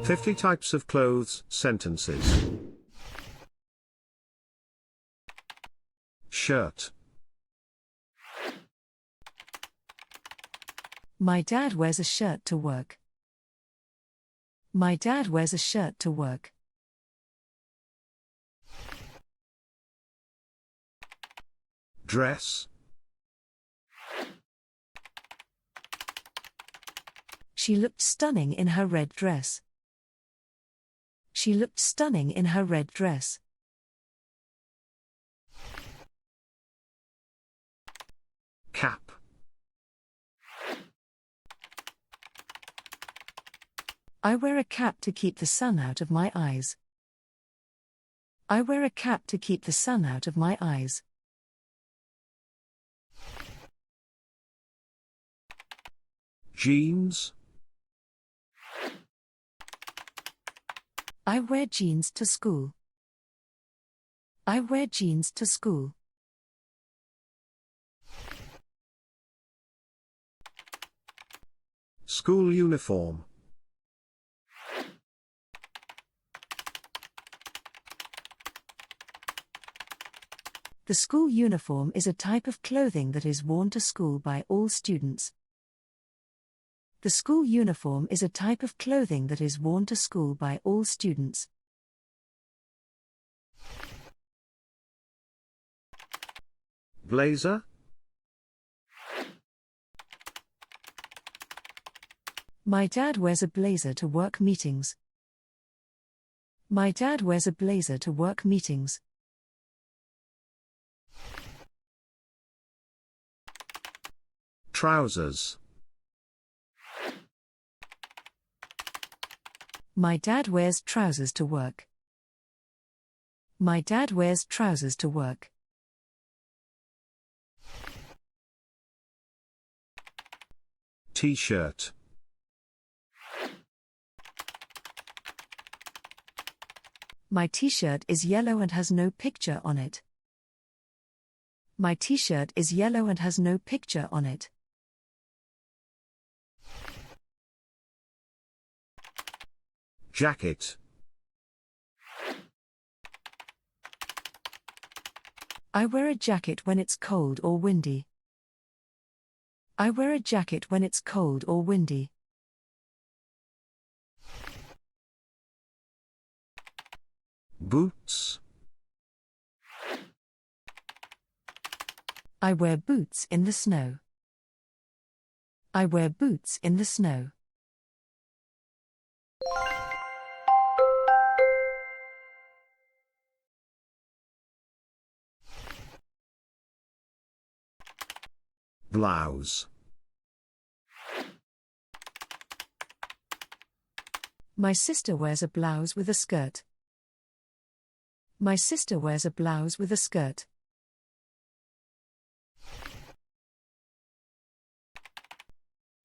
50 types of clothes sentences. Shirt. My dad wears a shirt to work. My dad wears a shirt to work. Dress. She looked stunning in her red dress. She looked stunning in her red dress. Cap. I wear a cap to keep the sun out of my eyes. I wear a cap to keep the sun out of my eyes. Jeans. I wear jeans to school. I wear jeans to school. School uniform. The school uniform is a type of clothing that is worn to school by all students. The school uniform is a type of clothing that is worn to school by all students. Blazer. My dad wears a blazer to work meetings. My dad wears a blazer to work meetings. Trousers. My dad wears trousers to work. My dad wears trousers to work. T-shirt. My t-shirt is yellow and has no picture on it. My t-shirt is yellow and has no picture on it. Jacket. I wear a jacket when it's cold or windy. I wear a jacket when it's cold or windy. Boots. I wear boots in the snow. I wear boots in the snow. Blouse. My sister wears a blouse with a skirt. My sister wears a blouse with a skirt.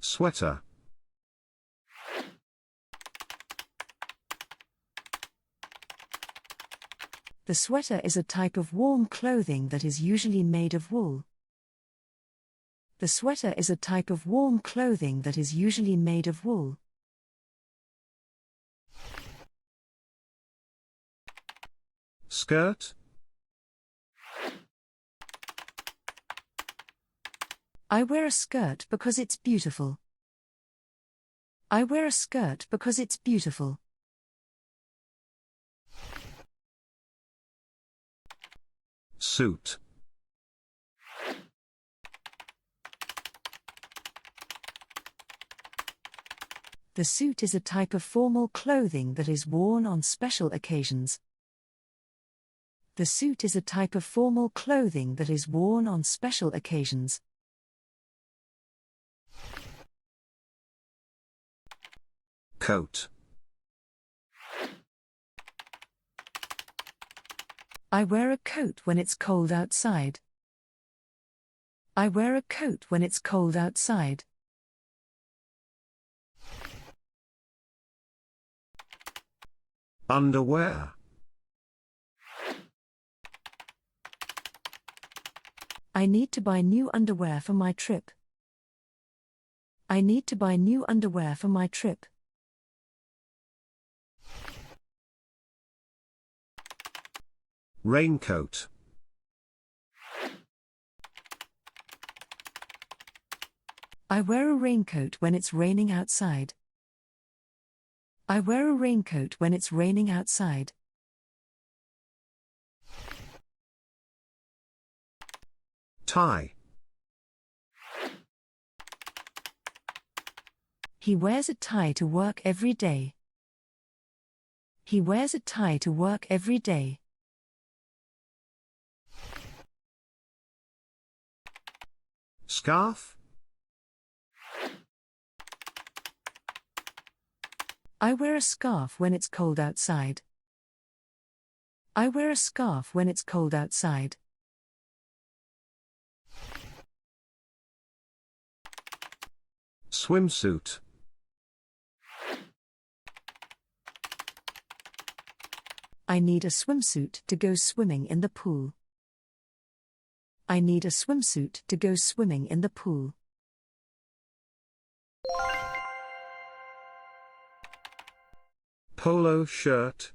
Sweater. The sweater is a type of warm clothing that is usually made of wool. The sweater is a type of warm clothing that is usually made of wool. Skirt. I wear a skirt because it's beautiful. I wear a skirt because it's beautiful. Suit. The suit is a type of formal clothing that is worn on special occasions. The suit is a type of formal clothing that is worn on special occasions. Coat. I wear a coat when it's cold outside. I wear a coat when it's cold outside. Underwear. I need to buy new underwear for my trip. I need to buy new underwear for my trip. Raincoat. I wear a raincoat when it's raining outside. I wear a raincoat when it's raining outside. Tie. He wears a tie to work every day. He wears a tie to work every day. Scarf. I wear a scarf when it's cold outside. I wear a scarf when it's cold outside. Swimsuit. I need a swimsuit to go swimming in the pool. I need a swimsuit to go swimming in the pool. Polo shirt.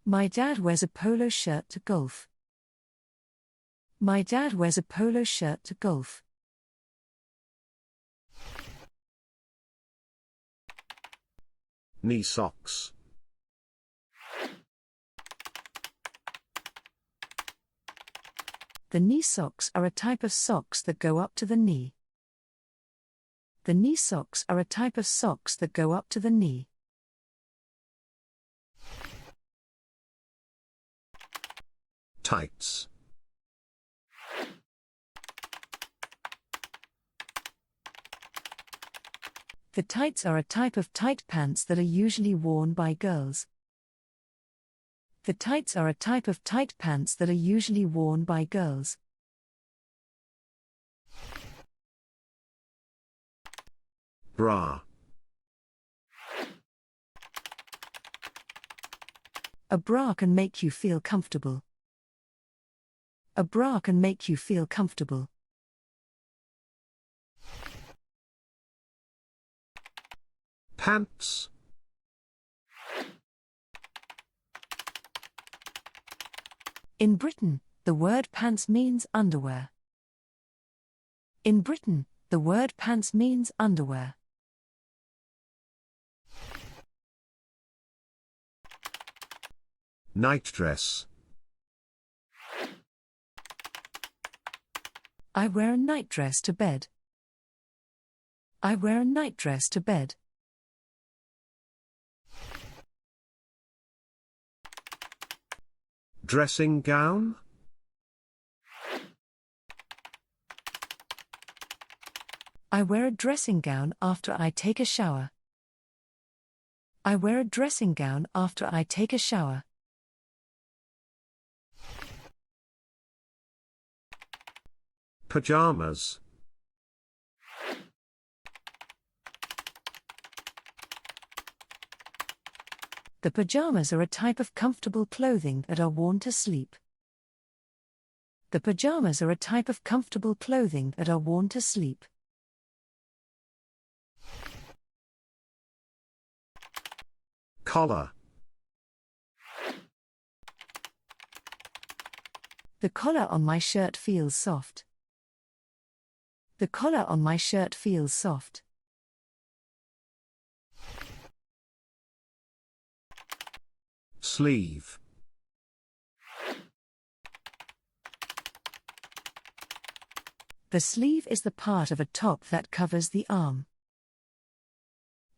My dad wears a polo shirt to golf. My dad wears a polo shirt to golf. Knee socks. The knee socks are a type of socks that go up to the knee. The knee socks are a type of socks that go up to the knee. Tights. The tights are a type of tight pants that are usually worn by girls. The tights are a type of tight pants that are usually worn by girls. Bra. A bra can make you feel comfortable. A bra can make you feel comfortable. Pants. In Britain, the word pants means underwear. In Britain, the word pants means underwear. Nightdress. I wear a nightdress to bed. I wear a nightdress to bed. Dressing gown. I wear a dressing gown after I take a shower. I wear a dressing gown after I take a shower. Pajamas. The pajamas are a type of comfortable clothing that are worn to sleep. The pajamas are a type of comfortable clothing that are worn to sleep. Collar. The collar on my shirt feels soft. The collar on my shirt feels soft. Sleeve. The sleeve is the part of a top that covers the arm.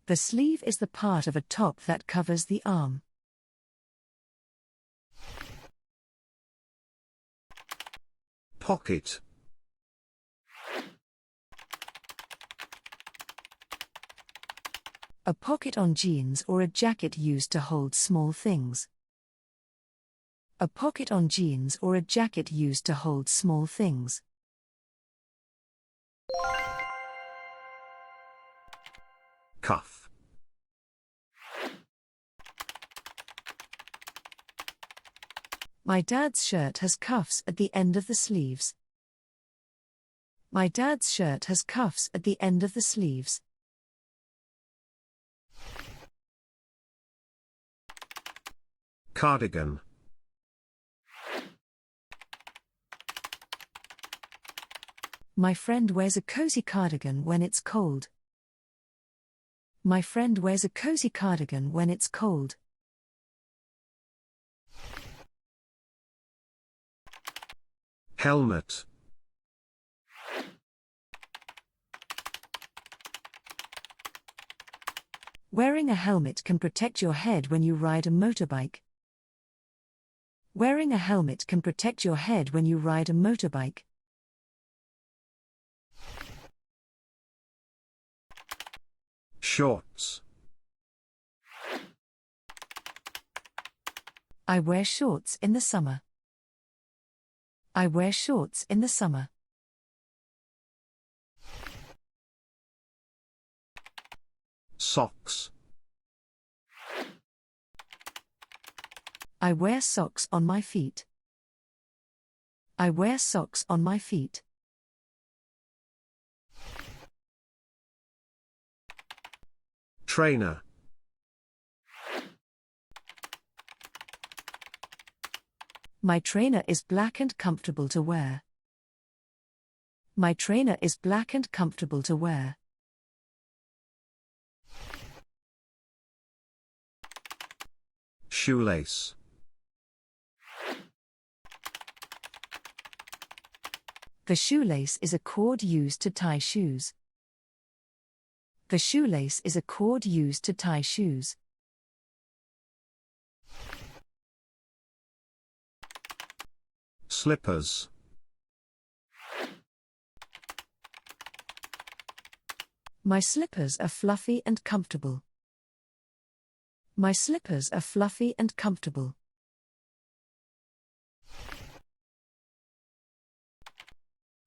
The sleeve is the part of a top that covers the arm. Pocket. A pocket on jeans or a jacket used to hold small things. A pocket on jeans or a jacket used to hold small things. Cuff. My dad's shirt has cuffs at the end of the sleeves. My dad's shirt has cuffs at the end of the sleeves. Cardigan. My friend wears a cozy cardigan when it's cold. My friend wears a cozy cardigan when it's cold. Helmet. Wearing a helmet can protect your head when you ride a motorbike. Wearing a helmet can protect your head when you ride a motorbike. Shorts. I wear shorts in the summer. I wear shorts in the summer. Socks. I wear socks on my feet. I wear socks on my feet. Trainer. My trainer is black and comfortable to wear. My trainer is black and comfortable to wear. Shoelace. The shoelace is a cord used to tie shoes. The shoelace is a cord used to tie shoes. Slippers. My slippers are fluffy and comfortable. My slippers are fluffy and comfortable.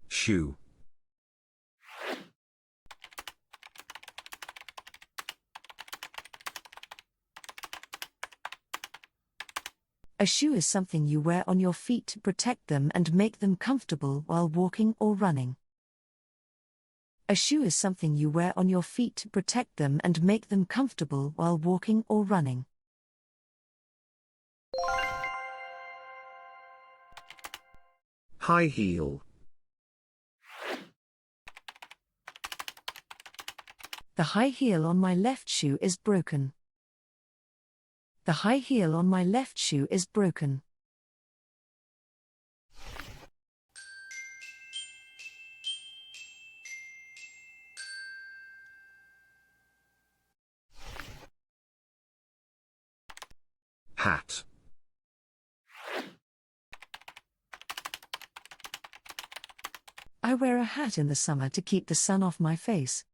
Shoe. A shoe is something you wear on your feet to protect them and make them comfortable while walking or running. A shoe is something you wear on your feet to protect them and make them comfortable while walking or running. High heel. The high heel on my left shoe is broken. The high heel on my left shoe is broken. Hat. I wear a hat in the summer to keep the sun off my face.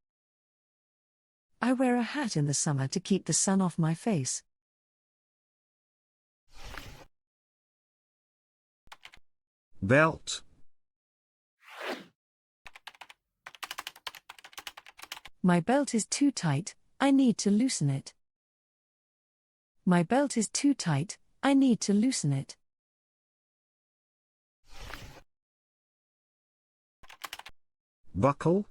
I wear a hat in the summer to keep the sun off my face. Belt. My belt is too tight, I need to loosen it. My belt is too tight, I need to loosen it. Buckle.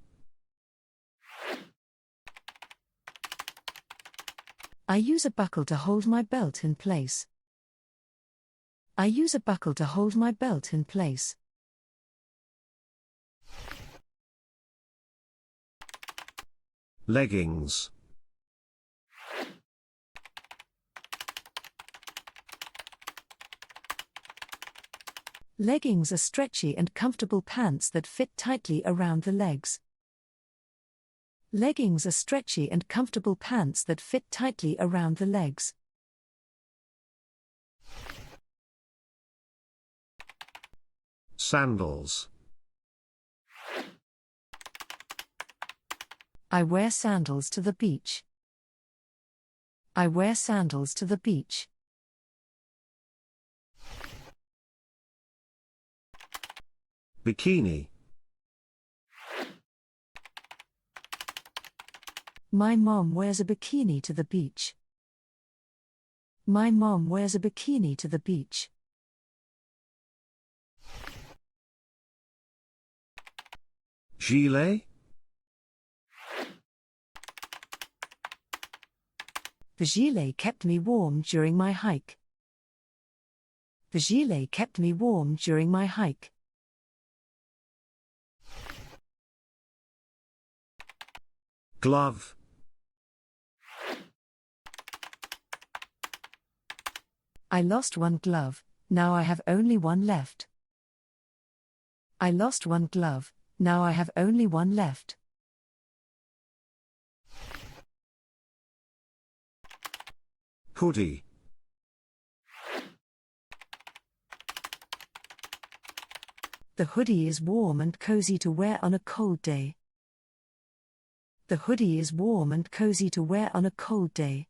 I use a buckle to hold my belt in place. I use a buckle to hold my belt in place. Leggings. Leggings are stretchy and comfortable pants that fit tightly around the legs. Leggings are stretchy and comfortable pants that fit tightly around the legs. Sandals. I wear sandals to the beach. I wear sandals to the beach. Bikini. My mom wears a bikini to the beach. My mom wears a bikini to the beach. Gilet? The gilet kept me warm during my hike. The gilet kept me warm during my hike. Glove. I lost one glove, now I have only one left. I lost one glove, now I have only one left. Hoodie. The hoodie is warm and cozy to wear on a cold day. The hoodie is warm and cozy to wear on a cold day.